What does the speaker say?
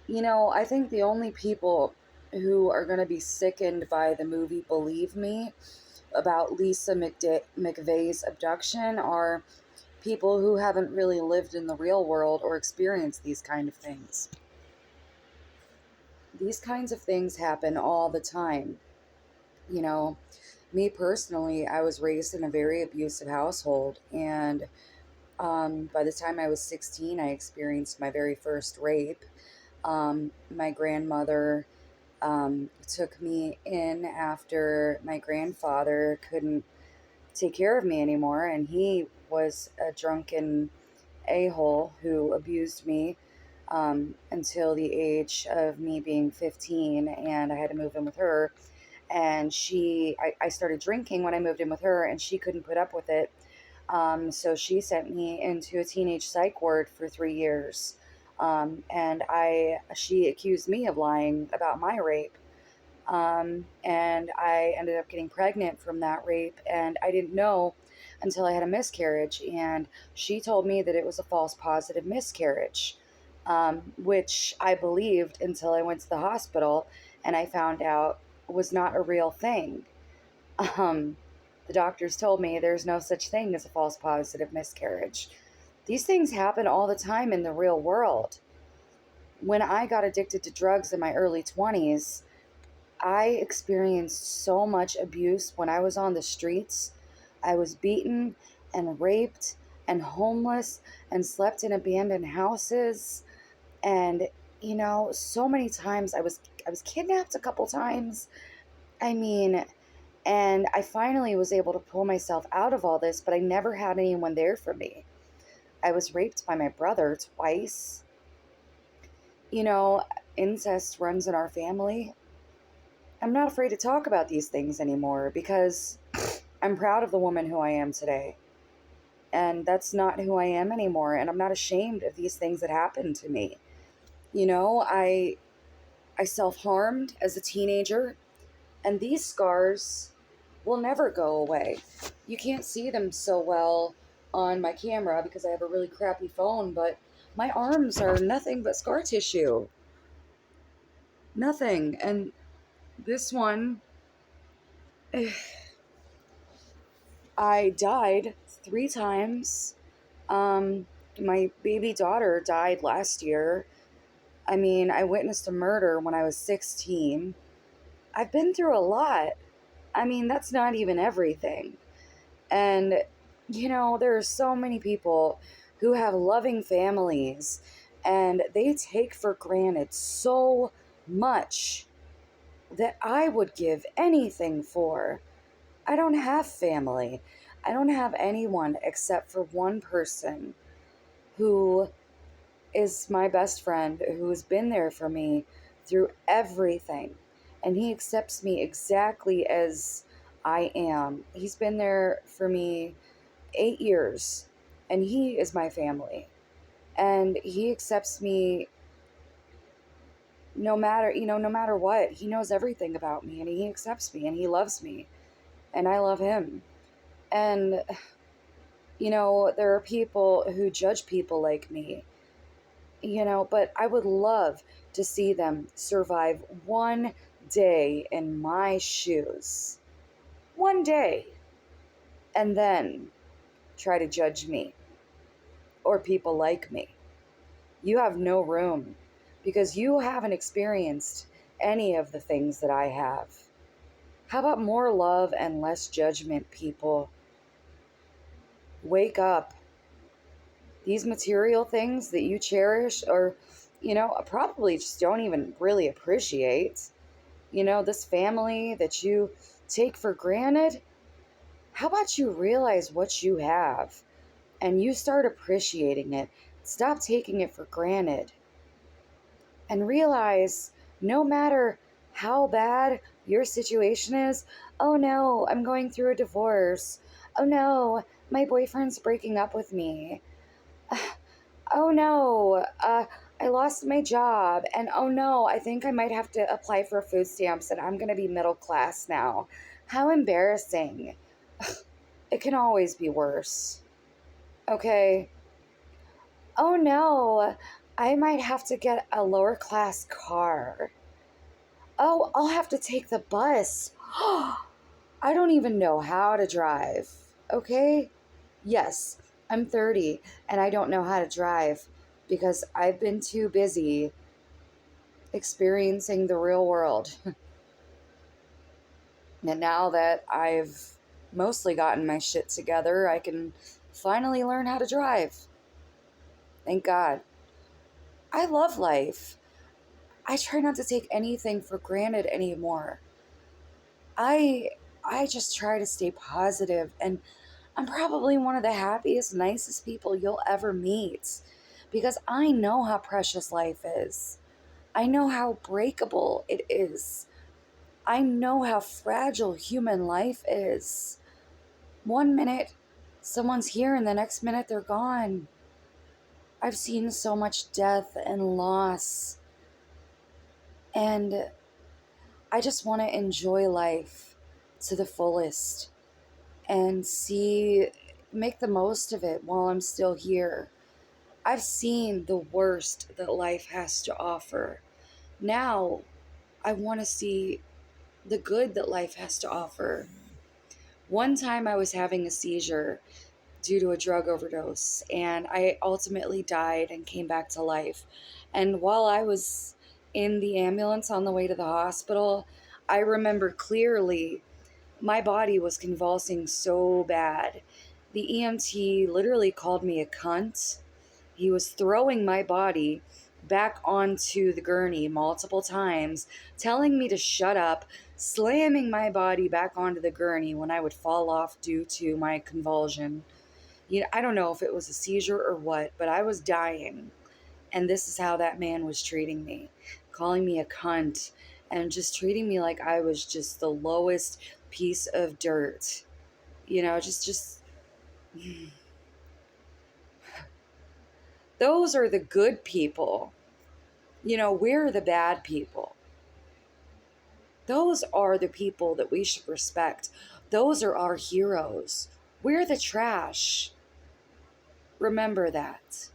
I think the only people who are going to be sickened by the movie Believe Me about Lisa McVeigh's abduction are people who haven't really lived in the real world or experienced these kind of things. These kinds of things happen all the time. You know, me personally, I was raised in a very abusive household, and by the time I was 16, I experienced my very first rape. My grandmother took me in after my grandfather couldn't take care of me anymore, and he was a drunken a-hole who abused me until the age of me being 15, and I had to move in with her. And I started drinking when I moved in with her, and she couldn't put up with it. So she sent me into a teenage psych ward for 3 years. And she accused me of lying about my rape. And I ended up getting pregnant from that rape, and I didn't know until I had a miscarriage. And she told me that it was a false positive miscarriage, which I believed until I went to the hospital and I found out was not a real thing. Um, the doctors told me there's no such thing as a false positive miscarriage. These things happen all the time in the real world. When I got addicted to drugs in my early 20s, I experienced so much abuse when I was on the streets. I was beaten and raped and homeless and slept in abandoned houses, and so many times I was kidnapped a couple times. I mean, and I finally was able to pull myself out of all this, but I never had anyone there for me. I was raped by my brother twice. You know, incest runs in our family. I'm not afraid to talk about these things anymore because I'm proud of the woman who I am today. And that's not who I am anymore. And I'm not ashamed of these things that happened to me. I self-harmed as a teenager, and these scars will never go away. You can't see them so well on my camera because I have a really crappy phone, but my arms are nothing but scar tissue. Nothing. And this one, I died 3 times. My baby daughter died last year. I mean, I witnessed a murder when I was 16. I've been through a lot. I mean, that's not even everything. And, there are so many people who have loving families, and they take for granted so much that I would give anything for. I don't have family. I don't have anyone except for one person who is my best friend, who has been there for me through everything. And he accepts me exactly as I am. He's been there for me 8 years, and he is my family. And he accepts me no matter what. He knows everything about me, and he accepts me, and he loves me, and I love him. And, there are people who judge people like me, but I would love to see them survive one day in my shoes. One day. And then try to judge me or people like me. You have no room because you haven't experienced any of the things that I have. How about more love and less judgment, people? Wake up. These material things that you cherish or, probably just don't even really appreciate, this family that you take for granted, how about you realize what you have and you start appreciating it? Stop taking it for granted and realize no matter how bad your situation is, oh no, I'm going through a divorce. Oh no, my boyfriend's breaking up with me. Oh no, I lost my job. And oh no, I think I might have to apply for food stamps and I'm going to be middle class now. How embarrassing. It can always be worse. Okay. Oh no, I might have to get a lower class car. Oh, I'll have to take the bus. I don't even know how to drive. Okay? Yes, I'm 30 and I don't know how to drive because I've been too busy experiencing the real world. And now that I've mostly gotten my shit together, I can finally learn how to drive. Thank God. I love life. I try not to take anything for granted anymore. I I just try to stay positive, and I'm probably one of the happiest, nicest people you'll ever meet because I know how precious life is. I know how breakable it is. I know how fragile human life is. One minute someone's here and the next minute they're gone. I've seen so much death and loss, and I just want to enjoy life to the fullest and make the most of it while I'm still here. I've seen the worst that life has to offer. Now I want to see the good that life has to offer. One time I was having a seizure due to a drug overdose, and I ultimately died and came back to life. And while I was in the ambulance on the way to the hospital, I remember clearly my body was convulsing so bad. The EMT literally called me a cunt. He was throwing my body back onto the gurney multiple times, telling me to shut up, slamming my body back onto the gurney when I would fall off due to my convulsion. I don't know if it was a seizure or what, but I was dying. And this is how that man was treating me, calling me a cunt and just treating me like I was just the lowest piece of dirt. Just those are the good people. We're the bad people. Those are the people that we should respect. Those are our heroes. We're the trash. Remember that.